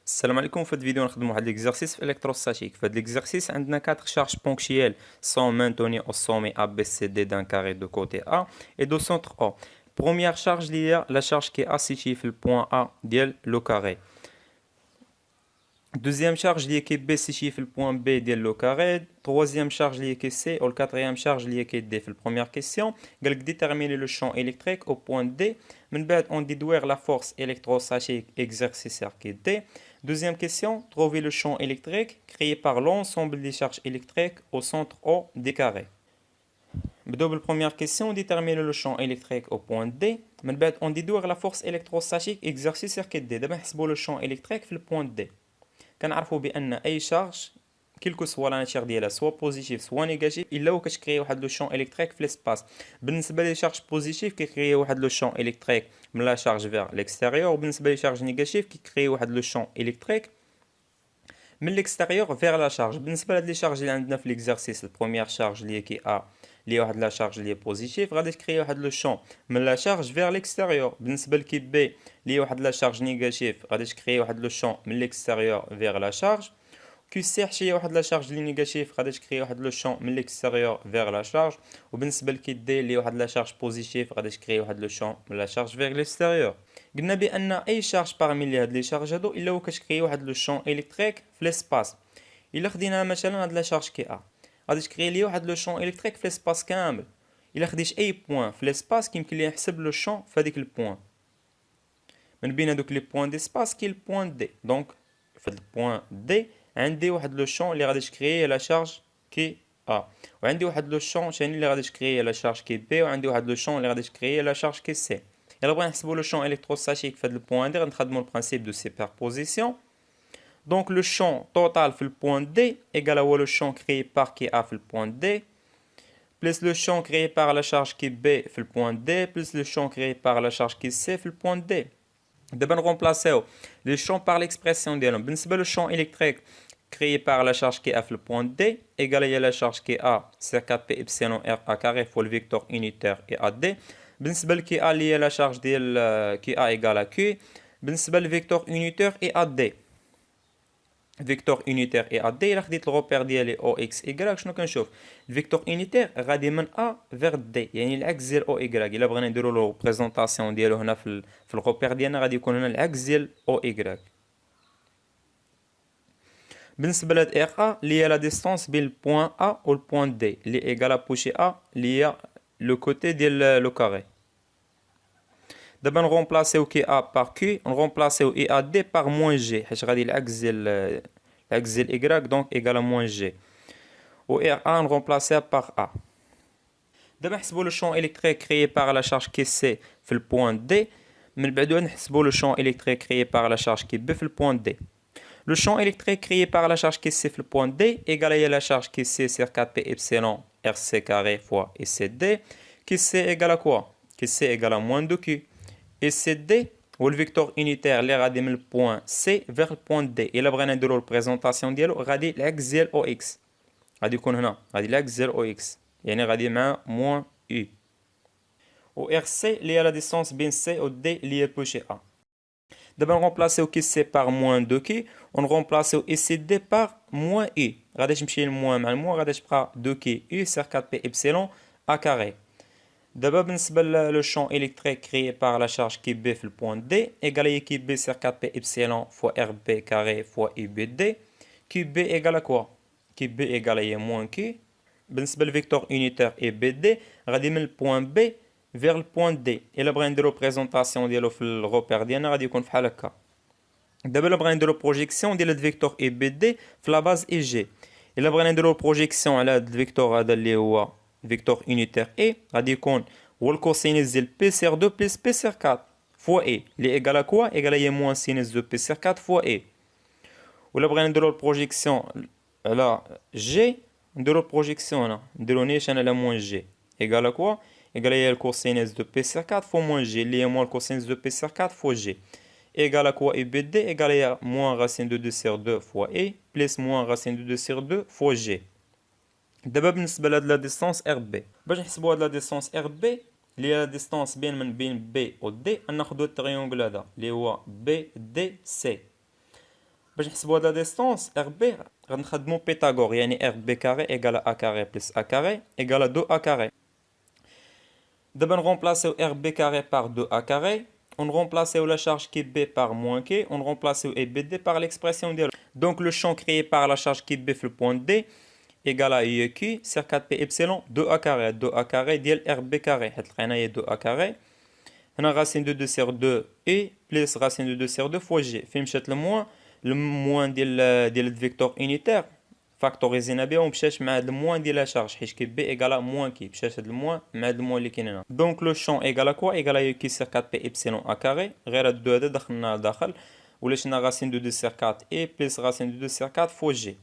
السلام عليكم. في هذه الفيديو نخدموا واحد ليكزارسيس في الكتروستاتيك. في هذا ليكزارسيس عندنا 4 charges ponctuelles sont maintenues au sommet ABCD d'un carré de côté A et de centre O. Première charge liée la charge qui est située في البوان A ديال لو carré. Deuxième charge liée qui B située في البوان B ديال لو carré. Troisième charge liée qui C ou quatrième charge liée qui D. في première question قال لك déterminer le champ électrique au point D. من بعد on déduire la force électrostatique exercée qui est D. Deuxième question, trouver le champ électrique créé par l'ensemble des charges électriques au centre O des carrés. La première question, déterminer le champ électrique au point D. On déduire la force électrostatique exercée sur D. D'abord, on le champ électrique في le point D. كنعرفوا بأن أي charge quelle que soit la nature ديالها soit positive soit négative إلا هو كتكري واحد لو champ électrique في l'espace. بالنسبة لي charge positive كيكري واحد لو champ électrique من la charge vers l'extérieur وبالنسبة لي charge négative كيكري واحد لو champ électrique من l'extérieur vers la charge. بالنسبة لهاد لي charge اللي عندنا في l'exercice première charge اللي هي A اللي واحد la charge اللي هي positive غادي تكري واحد لو champ من la charge vers l'extérieur. بالنسبة لكي B اللي هي واحد la charge négative غادي تكري واحد لو champ من l'extérieur vers la charge. QC حتى هي واحد لا شارج لي نيجاتيف غادي تكري واحد لو شون من ليكستيريور فيغ لا شارج وبالنسبه لكي دي اللي واحد لا شارج بوزيتيف غادي تكري واحد لو شون من لا شارج فيغ ليكستيريور. قلنا بان اي شارج باغمي لي هاد لي شارج هادو الا هو كتكري واحد لو شون الكتريك في ليسباس. الا خدينا مثلا هاد لا شارج كي ا غادي تكري لي واحد لو شون الكتريك في ليسباس كامل. الا خديت اي بوين في ليسباس كيمكن لي نحسب لو شون في هذيك البوين من بين هذوك لي بوين ديسباس كي البوين دي. دونك في هاد البوين دي عندي واحد لو شون اللي غادي تكري لا شارج كي ا وعندي واحد لو شون ثاني اللي غادي تكري لا شارج كي بي وعندي واحد لو شون اللي غادي تكري لا شارج كي سي. الا بغينا نحسبوا لو شون الكتروستاتيك في هذا البوين دي غنخدموا البرانسيپ دو سوبربوزيسيون. دونك لو شون توتال في البوين دي ايغال هو لو شون كريي بار كي ا في البوين دي بلس لو شون كريي بار لا شارج كي بي في البوين دي بلس لو شون كريي بار لا شارج كي سي في البوين دي. دابا نغومبلاسيو لي شون بار ليكسبرسيون ديالهم. بالنسبه لو شون الكتريك créé par la charge qui a le point D égale à la charge qui a c'est 4 pi epsilon r a carré fois le vecteur unitaire et AD. بالنسبة qui a lié la charge ديال qui a égale à Q. بالنسبة le vecteur unitaire et AD. vecteur unitaire et AD إلا خديت الغوبير ديالي OX Y شنو كنشوف؟ الفيكتور unitaire غادي من A vers D يعني العكس ديال OY. إلا بغينا نديرو لو بريزونطاسيون ديالو هنا في الغوبير ديالنا غادي يكون هنا العكس ديال OY. بالنسبة لهاد ار ا اللي هي لا ديستونس بين البوان ا و البوان دي اللي ايغال بوشي ا اللي هي لو كوتي ديال لو كاري. دابا نغومبلاسيو كي ا بار كي نغومبلاسيو اي ا دي بار موان جي حيت غادي العكس ديال ايغراك دونك ايغال موان جي و ار ا نغومبلاسيها بار ا. دابا نحسبوا لو شون الكتريك كريي بار لا شارج كي سي في البوان دي من بعدو نحسبوا لو شون الكتريك كريي بار لا شارج كي بي في البوان دي. Le champ électrique créé par la charge qui C le point D égale à la charge qui C sur 4 pi epsilon RC carré fois ECD. Qui C égale à quoi? Qui C égale à moins 2Q. ECD ou le vecteur unitaire les radis le point C vers le point D. Et là, on a la présentation de radis l'axe ديال OX. غادي يكون هنا غادي l'axe ديال OX يعني غادي مع moins U. و RC اللي هي la distance بين C و D اللي هي بوشي A. D'abord, on remplace au QC par moins 2Q. On remplace au ECD par moins U. Regardez, je me le moins mal moins. Regardez, je prends 2Q U sur 4P epsilon A carré. D'abord, le champ électrique créé par la charge QB fait le point D égale à QB sur 4P epsilon fois RB carré fois UBD. QB égale à quoi? QB égale à moins Q. Le vecteur unitaire est BD. Regardez, le point B vers le point D. Et là, بغينا نديرو بريزونطاسيون ديالو في الغوبير ديالنا غادي يكون بحال هكا. دابا الا بغينا نديرو بروجيكسيون ديال هاد الفيكتور اي بي دي في لا باز اي جي. الا بغينا نديرو بروجيكسيون على هاد الفيكتور هذا اللي هو فيكتور يونيتير اي غادي يكون هو الكوسينيس ديال بي سير 2 بلس بي سير 4 فوا اي اللي ايغال كوا ايغال هي موان سينيس دو بي سير 4 فوا اي. ولا بغينا نديرو البروجيكسيون على جي نديرو البروجيكسيون هنا نديرو نيشان على موان جي ايغال كوا égale à le cosinus de P sur 4 fois moins G, lié à moins le cosinus de P sur 4 fois G. Égale à quoi EBD égale à moins racine de 2 sur 2 fois E plus moins racine de 2 sur 2 fois G. D'abord, بالنسبة لهاد la distance RB. باش نحسبوا هاد la distance RB اللي هي la distance بين B و D ناخدو التريونغل هذا اللي هو BDC. باش نحسبوا هاد لا ديستونس ار بي غنخدموا بيتاغور، يعني ار بي كاري ايكال ا كاري بلس ا كاري ايكال 2 ا كاري. دابا نغومبلاسيو ار بي كاري بار 2 ا كاري، ونغومبلاسيو la charge qui est B par moins K, on remplace E B D par l'expression de. Donc le champ créé par la charge qui est B في le point D égale à I Q sur 4 P epsilon 2 A carré. 2 A carré ديال R B carré. حيت لقينا هي 2 A carré. هنا racine de 2 sur 2 E plus racine de 2 sur 2 fois G. فين مشات الموان ديال الفيكتور unitaire فاكتوريزينا بها ومشات مع هاد الموان ديال لا شارج، حيت كي بي ايكالا موان كي مشات هاد الموان مع هاد الموان اللي كاين هنا. دونك لو شون ايكالا كوا ايكالا يو كي سير 4 بي ابسيلون ا كاري، غير هاد دو هادا دخلنا لداخل ولاتنا غاسين دو 2 سير 4 اي بلس غاسين دو 2 سير 4 فوا جي.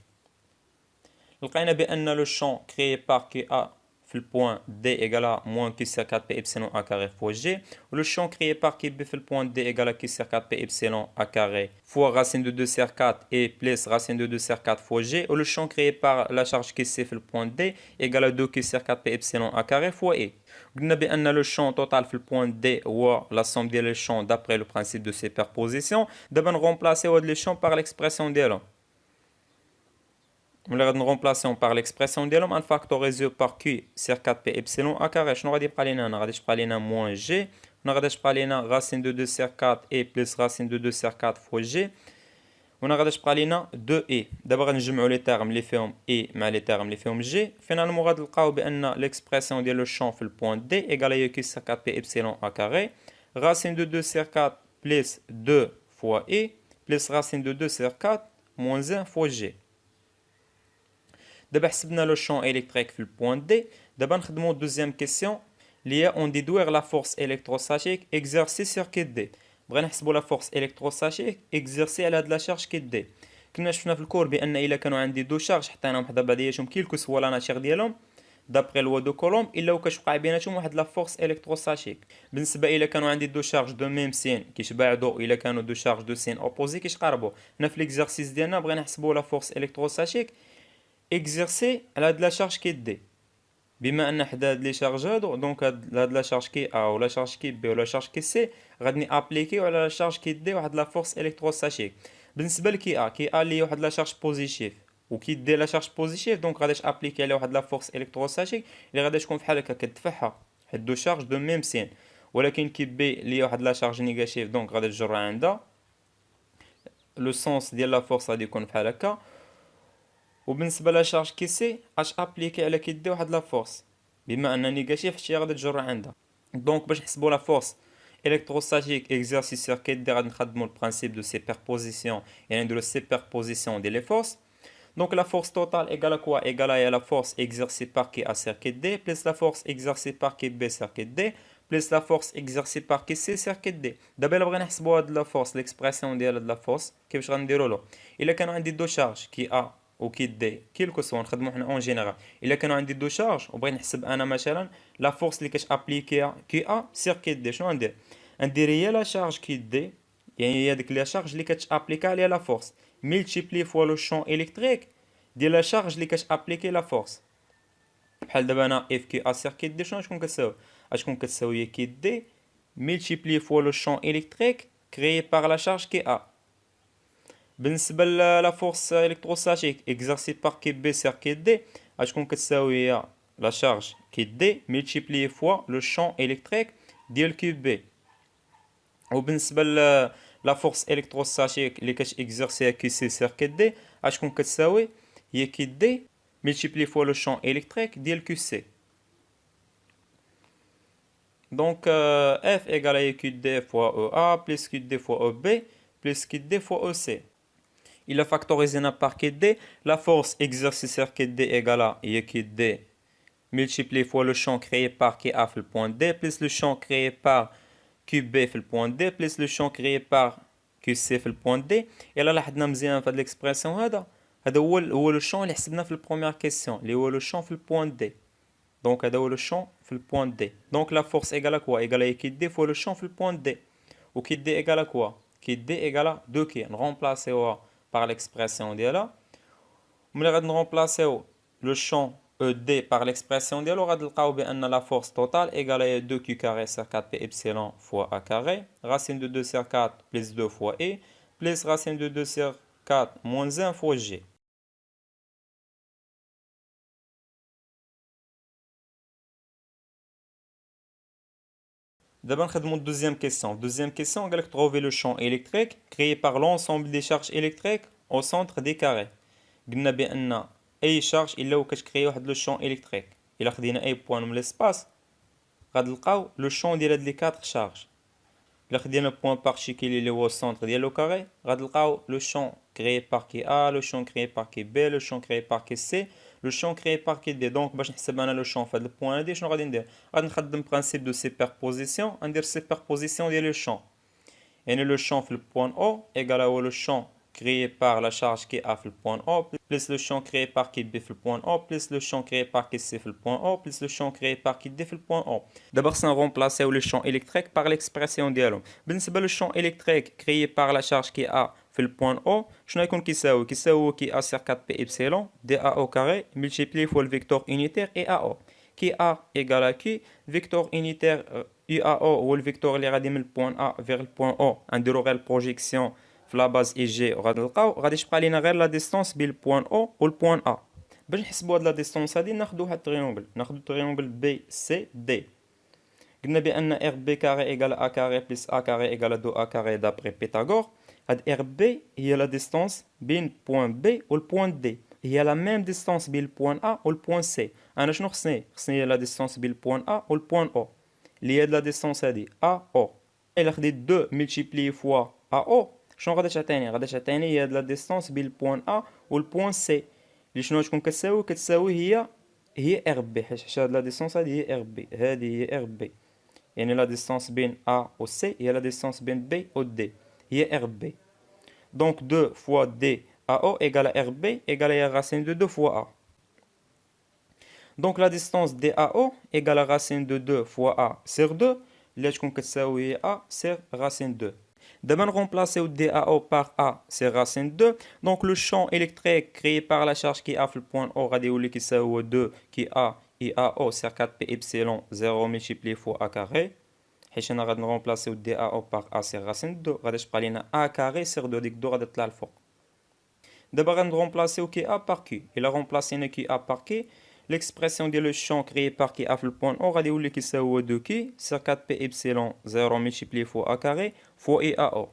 لقينا بان لو شون كريي بار كي ا في البوان دي ايكالا موان كي سير 4 بي ابسيلون ا كاري فوا جي، ولو شون كريي بار كي بي في البوان دي ايكالا كي سير 4 بي ابسيلون ا كاري فوا racine de 2 sur 4 et plus racine de 2 sur 4 fois g, ou le champ créé par la charge qui c'est fait le point D égale à 2 qui sur 4 p epsilon a carré fois E. قلنا بأن le champ total في le point D هو la somme des champs d'après le principe de superposition. دابا نغومبلاسيو هاد لي champs par l'expression ديالهم. ملي غادي نغومبلاسيو par l'expression ديالهم غنفاكتوريزيو par Q sur 4 p epsilon a carré. شنو غادي يبقى لينا هنا؟ غادي تبقى لينا موان G. هنا غادي تبقى لينا racine de 2 sur 4 et plus racine de 2 sur 4 fois G. هنا غادي تبقى لينا 2 اي. دابا غنجمعوا لي تيرم اللي فيهم اي مع لي تيرم اللي فيهم جي. فينالمون غادي نلقاو بان ليكسبرسيون ديال لو شون في البوان دي ايكال يو كي سير 4 بي ابسيلون ا كاري راسين دو 2 سير 4 بلس 2 فوا اي بلس راسين دو 2 سير 4 موان 1 فوا جي. دابا حسبنا لو شون الكتريك في البوان دي. دابا نخدموا دوزيام كيسيون اللي هي اون ديدوير لا فورس الكتروستاتيك اكزرسي سير كيت دي. بغينا نحسبوا لا فورس الكتروستاتيك اكزرسي على هاد لا شارج كي دي. كنا شفنا في الكور بان الا كانوا عندي دو شارج حطيناهم حدا بعضياتهم كيلكو سوا لا ناتير ديالهم دابري لوا دو كولوم الا وكتوقع بيناتهم واحد لا فورس الكتروستاتيك. بالنسبه الا كانوا عندي دو شارج دو ميم سين كيتباعدوا، الا كانوا دو شارج دو سين اوبوزي كيتقاربوا. هنا في ليكزرسيس ديالنا بغينا نحسبوا لا فورس الكتروستاتيك اكزرسي على هاد لا شارج كي دي. بما ان حدا هاد لي شارج هادو دونك هاد لا شارج كي ا ولا شارج كي بي ولا شارج كي سي غادي ابليكيو على لا شارج كي دي واحد لا فورس الكتروستاتيك. بالنسبه لكي ا كي ا اللي واحد لا شارج بوزيتيف وكي دي لا شارج بوزيتيف دونك غادي ابليكي على واحد لا فورس الكتروستاتيك اللي غادي تكون بحال هكا كتدفعها حيت دو شارج دو ميم سين. ولكن كي بي اللي واحد لا شارج نيجاتيف دونك غادي تجر عندها لو سونس ديال لا فورس غادي يكون بحال هكا. وبالنسبه لا شارج كي سي اش ابليكي على كي دي واحد لا فورس بما ان نيجاتيف حتى غادي تجر عندها. دونك باش نحسبوا لا فورس الكتروستاتيك اكزرسيس سير كي دي غادي نخدموا البرانسيپ دو سوبربوزيسيون، يعني نديرو سوبربوزيسيون ديال لي فورس. دونك la force totale égale à quoi? Égale à la force exercée par K à circuit D plus la force exercée par K B circuit D plus la force exercée par K C circuit D. دابا الا بغينا نحسبوا هاد لا فورس ليكسبرسيون ديال هاد لا فورس كيفاش غنديروا له؟ الا كانوا عندي دو شارج كي A وكي دي كيلكو سوا نخدموا حنا اون جينيرال. الا كانوا عندي دو شارج وبغيت نحسب انا مثلا لا فورس اللي كتابليكيها كي ا سير كي دي، شنو ندير؟ ندير هي لا شارج كي دي، يعني هي ديك لا شارج اللي كتابليكا عليها لا فورس ملتيبلي فوا لو شون الكتريك ديال لا شارج اللي كتابليكي لا فورس. بحال دابا انا اف كي ا سير كي دي شنو غتكون كتساوي؟ غتكون كتساوي كي دي ملتيبلي فوا لو شون الكتريك كريي بار لا شارج كي ا. بالنسبه لا فورس الكتروستاتيك اكزرسي بار كي بي سير كي دي غتكون كتساوي هي لا شارج كي دي ملتيبلي فوا لو شون الكتريك ديال كي بي. وبالنسبه لا فورس الكتروستاتيك اللي كتاكزرسيها كي سي سير كي دي غتكون كتساوي هي كي دي ملتيبلي فوا لو شون الكتريك ديال كي سي. دونك اف ايكال ا كي دي فوا او ا بلس كي دي فوا او بي بلس كي دي فوا او سي. Il a factorisé par KD, la force exercée sur KD égale à KD multiplié fois le champ créé par KA في le point D plus le champ créé par QB في le point D plus le champ créé par QC في le point D. Et là لاحظنا مزيان في هاد l'expression هذا هو لو champ اللي حسبنا في البروميير كيسيون اللي هو لو champ في le point D. Donc هذا هو لو champ في le point D. Donc la force égale à quoi? Égale à KD fois le champ في le point D. Ou KD égale à quoi? KD égale à 2K. On remplace par l'expression ديالها. ملي غادي نرومبلاسيو لو شون او دي بار l'expression ديالو غادي نلقاو بان لا فورس توتال ايغال 2 كيو كاري سير 4 بي ابسيلون فوا ا كاري راسين دو 2 سير 4 بلس 2 فوا اي بلس راسين دو 2 سير 4 moins 1 fois G. D'abord, on va deuxième question. Deuxième question, on va trouver le champ électrique créé par l'ensemble des charges électriques au centre des carrés. قلنا بأن أي charge إلا و كتكري واحد لو champ électrique. إلا خدينا أي point من l'espace غادي نلقاو لو champ ديال هاد لي 4 charges. إلا خدينا point particulier اللي هو السونتر ديال لو كاري غادي نلقاو لو champ créé par qui A, le champ créé par qui B, le champ créé par qui C, le champ créé par qui D. Donc باش نحسب انا لو champ فهاد البوان هادي شنو غادي ندير؟ غادي نخدم principe de superposition، غندير superposition ديال لو champ. يعني le champ في البوان O égal à le champ créé par la charge qui A في البوان O plus le champ créé par qui B في البوان O plus le champ créé par qui C في البوان O plus le champ créé par qui D في البوان O. D'abord ça remplacer le champ électrique par l'expression ديالهم. بالنسبة le champ électrique créé par la charge qui A في البوان O شنو غيكون كيساوي؟ كيساوي كي A sur 4 pi epsilon dA au carré multiplié fois le vecteur unitaire EAO. Qui A égale à qui vecteur unitaire UAO ou le vecteur اللي غادي من البوان A vers le point O نديرو غير البروجيكسيون في لا باز اي جي وغادي نلقاو غادي تبقى لينا غير لا ديستونس بين البوان O و البوان A. باش نحسبوا هاد لا ديستونس هادي ناخدو واحد التريونغل، ناخدو التريونغل بي سي دي. قلنا بان ار بي كاري ايغال ا كاري بلس ا كاري ايغال 2 ا كاري دابري بيثاغور. هاد ار بي هي لا ديستونس بين البوان بي و البوان دي، هي لا ميم ديستونس بين البوان A و البوان سي. انا شنو خصني هي لا ديستونس بين البوان A و البوان O اللي هي لا ديستونس هادي ا او. الا خديت 2 ملتيبلي فوا ا او شنو غادي تعطيني؟ غادي تعطيني هي لا ديستونس بين البوان A و البوان سي اللي شنو تكون كتساوي هي ار بي، حيت هاد لا ديستونس هادي هي ار بي، هادي هي ار بي. يعني لا ديستونس بين A و C هي لا ديستونس بين B و D هي ار بي. Donc 2 fois D AO égale à RB égale à racine de 2 fois A. Donc la distance DAO égale à racine de 2 fois A sur 2. اللي تكون كتساوي A sur racine 2. D'abord remplacer le DAO par A sur racine 2. Donc le champ électrique créé par la charge qui A في le point O غادي يولي كيساوي 2 qui A IAO sur 4 pi epsilon 0 multiplié fois A carré. حيت انا غادي نغومبلاسيو دي ا او باغ ا سير راسين دو غادي تبقى لينا ا كاري سير دو، ديك دو غادي تطلع الفوق. دابا غنغومبلاسيو كي ا باغ كي، الا غومبلاسينا كي ا باغ كي l'expression ديال لو شون كريي باغ كي ا في البوان او غادي يولي كيساوي 2 كي سير 4 بي ابسيلون 0 ملتيبلي فوا ا كاري فوا اي ا او.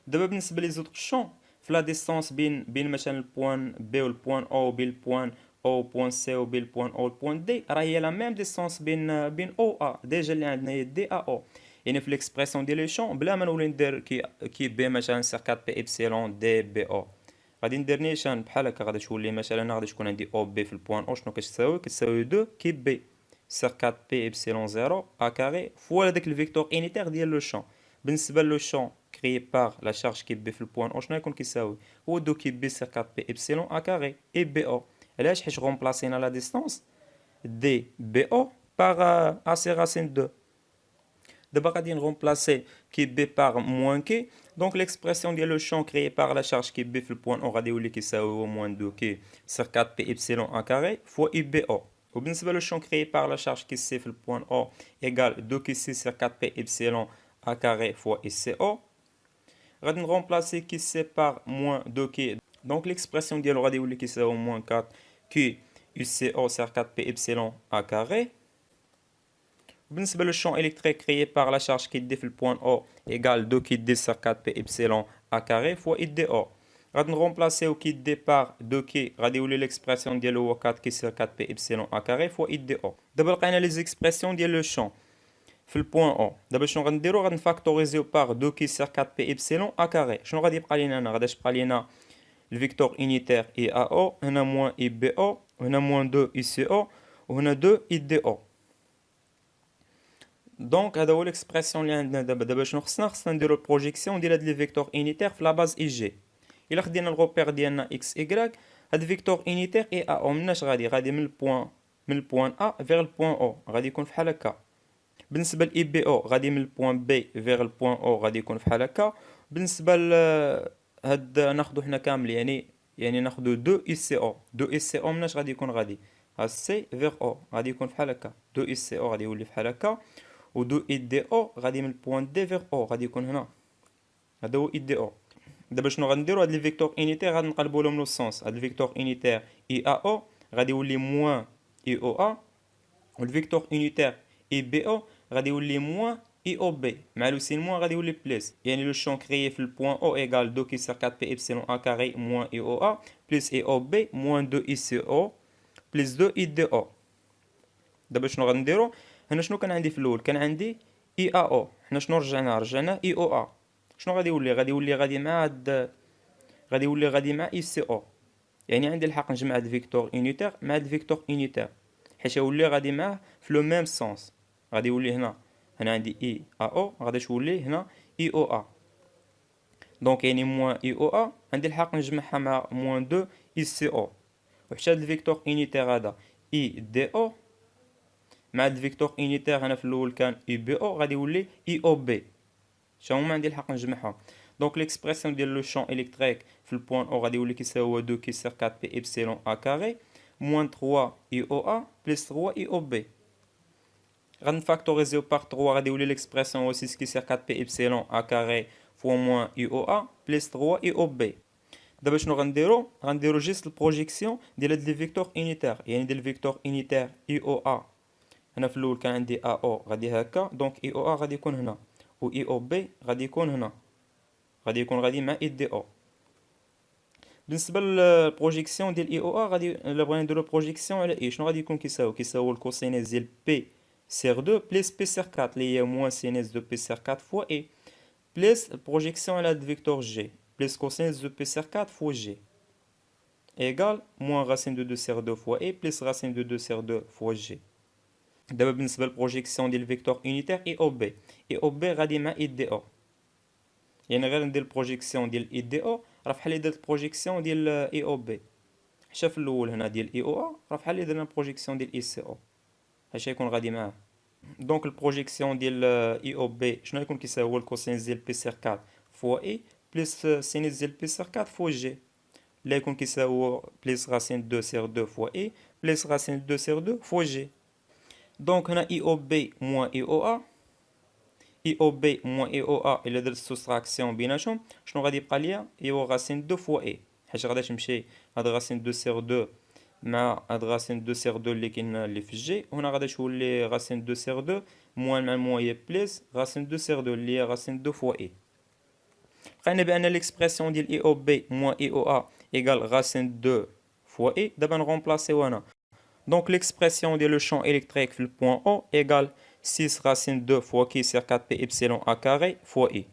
دابا بالنسبه لي زوطخ شون في لا ديستونس بين مثلا البوان بي والبوان او بين البوان او بوان سي و بين البوان او والبوان دي راه هي لا ميم ديستونس بين او ا ديجا اللي عندنا هي دي ا او. يعني في ليكسبرسيون ديال لي شون بلا ما نولي ندير كي بي مثلا سير 4 بي ابسيلون دي بي او غادي ندير نيشان بحال هكا. غادي تولي مثلا غادي تكون عندي او بي في البوان او شنو كتساوي 2 كي بي سير 4 بي ابسيلون 0 ا كاري فوا داك الفيكتور انيتير ديال لو شون. بالنسبه لو شون créé par la charge qui B في البوان او شنو يكون كيساوي؟ هو 2 كي بي سير 4 بي ابسيلون ا كاري اي بي او. علاش؟ حيت غومبلاسينا لا ديستونس دي بي او باغ ا سي راسين 2. دابا غادي نغومبلاسي كي بي باغ موان كي. دونك ليكسبرسيون ديال لو شون كريي باغ لا شارج كي بي في البوان او غادي يولي كيساوي هو موان 2 كي سير 4 بي ابسيلون ا كاري فوا اي بي او. وبالنسبه لو شون كريي باغ لا شارج كي سي في البوان او ايغال 2 كي سي سير 4 بي ابسيلون ا كاري فوا اي سي او. غادي نغومبلاسي كي سي باغ موان 2 كي. دونك ليكسبرسيون ديالو غادي يولي كيساوي موان 4 كي يو سي او سير 4 بي ابسيلون ا كاري. بالنسبه لو شون الكتريك كريي باغ لا شارج كي دي في البوان او ايغال 2 كي دي سير 4 بي ابسيلون ا كاري فوا اي دي او. غادي نغومبلاسيو كي دي باغ 2 كي غادي يولي ليكسبرسيون ديالو هو 4 كي سير 4 بي ابسيلون ا كاري فوا اي دي او. دابا لقينا لي زيكسبرسيون ديال لو شون في البوان او. دابا شنو غنديرو؟ غنفاكتوريزيو باغ 2 كي سير 4 بي ابسيلون ا كاري. شنو غادي يبقى لينا هنا؟ غادي تبقى لينا الفيكتور انيتير اي ا او، هنا موان اي بي او، وهنا موان 2 اي سي او، وهنا 2 اي دي او. دونك هذا هو ليكسبرسيون اللي عندنا دابا. دابا شنو خصنا نديرو البروجيكسيون ديال هاد لي فيكتور انيتير في لا باز اي جي. الا خدينا الغوبير ديالنا اكس ايكغيك هاد فيكتور انيتير اي ا او مناش غادي من البوان ا فيغ البوان او غادي يكون فحال هكا. بالنسبه لاي بي او غادي من البوان بي فيغ البوان او غادي يكون فحال هكا. بالنسبه ل هاد ناخذو حنا كامل يعني ناخذو 2 اي سي او. 2 اي سي او مناش غادي يكون غادي ها سي فيغ او غادي يكون فحال هكا. 2 اي سي او غادي يولي فحال هكا. و 2 اي دي او غادي من البوان دي فيغ او غادي يكون هنا. هذا هو اي دي او. دابا شنو غنديرو؟ هاد لي فيكتور انيتير غادي نقلبو لهم لو سونس. هاد الفيكتور انيتير اي ا او غادي يولي موان اي او ا، والفيكتور unitaire اي بي او غادي يولي موان اي او بي مع لو سين موان غادي يولي بليس. يعني لو شون كريي في البوان او ايغال 2 كي سير 4 بي ابسيلون ا كاري موان اي او ا بلس اي او بي موان 2 اي سي او بلس 2 اي دي او. دابا شنو غنديرو؟ هنا شنو كان عندي في الاول؟ كان عندي اي ا او، حنا شنو رجعنا اي او ا. شنو غادي يولي؟ غادي مع غادي مع اي سي او. يعني عندي الحق نجمع هاد فيكتور unitaire مع هاد فيكتور unitaire حيت يولي غادي معاه في لو ميم سونس. غادي يولي هنا عندي اي ا او غادي تولي هنا اي او ا. دونك يعني موان اي او ا عندي الحق نجمعها مع موان 2 اي سي او. وحتى هاد الفيكتور unitaire هذا اي دي او مع هاد الفيكتور unitaire هنا في الاول كان اي بي او غادي يولي اي او بي. هما عندي الحق نجمعهم. دونك ليكسبرسيون ديال لو شون الكتريك في البوان او غادي يولي كيساوي 2 كي سير 4 بي ابسيلون ا كاري موان 3 اي او ا بلس 3 اي او بي. غنفاكتوريزيو بار 3 غادي يولي ليكسبرسيون هو 6 كي سير 4 بي ابسيلون ا كاري فوا موان اي او ا بلس 3 اي او بي. دابا شنو غنديرو جيست البروجيكسيون ديال هاد لي فيكتور unitaire. يعني ديال الفيكتور unitaire اي او ا هنا في الاول كان عندي ا او غادي هكا، دونك اي او ا غادي يكون هنا و اي او بي غادي يكون هنا، غادي مع اي دي او. بالنسبه للبروجيكسيون ديال اي او ا غادي الا بغينا نديرو بروجيكسيون على اي شنو غادي يكون كيساوي الكوسينيس ديال بي سير 2 بلس بي سير 4 اللي هي موان سينيس دو بي سير 4 فوا اي بلس البروجيكسيون على هاد فيكتور جي بلس كوسينيس دو بي سير 4 فوا جي ايغال موان راسين دو 2 سير 2 فوا اي بلس راسين دو 2 سير 2 فوا جي. دابا بالنسبه للبروجيكسيون ديال الفيكتور unitaire اي او بي غادي مع اي دي او. يعني غير ندير البروجيكسيون ديال اي دي او راه بحال اللي درت البروجيكسيون ديال اي او بي. حتى في الاول هنا ديال اي او ا راه بحال اللي درنا البروجيكسيون ديال اي سي او، هادشي يكون غادي معاه. دونك البروجيكسيون ديال اي او بي شنو يكون كيساوي؟ هو الكوسينيس ديال بي سير 4 فوا اي بلس سينيس ديال بي سير 4 فوا جي اللي يكون كيساوي بلس راسين 2 سير 2 فوا اي بلس راسين 2 سير 2 فوا جي. دونك هنا اي او بي موان اي او ا، اي او بي موان اي او ا الا درت سوستراكسيون بيناتهم شنو غادي يبقى ليا؟ ايوا غاسين 2 فوا اي، حيت غادي تمشي هاد غاسين 2 سير 2 مع هاد غاسين 2 سير 2 اللي كاين اللي في الجي، وهنا غادي تولي غاسين 2 سير 2 موان مع موان هي بليس غاسين 2 سير 2 اللي هي غاسين 2 فوا اي. لقينا بان ليكسبرسيون ديال اي او بي موان اي او ا ايغال غاسين 2 فوا اي. دابا نغومبلاسيو هنا. Donc l'expression de le champ électrique le point O égale 6 racine 2 fois qui sur 4 pi epsilon a carré fois I.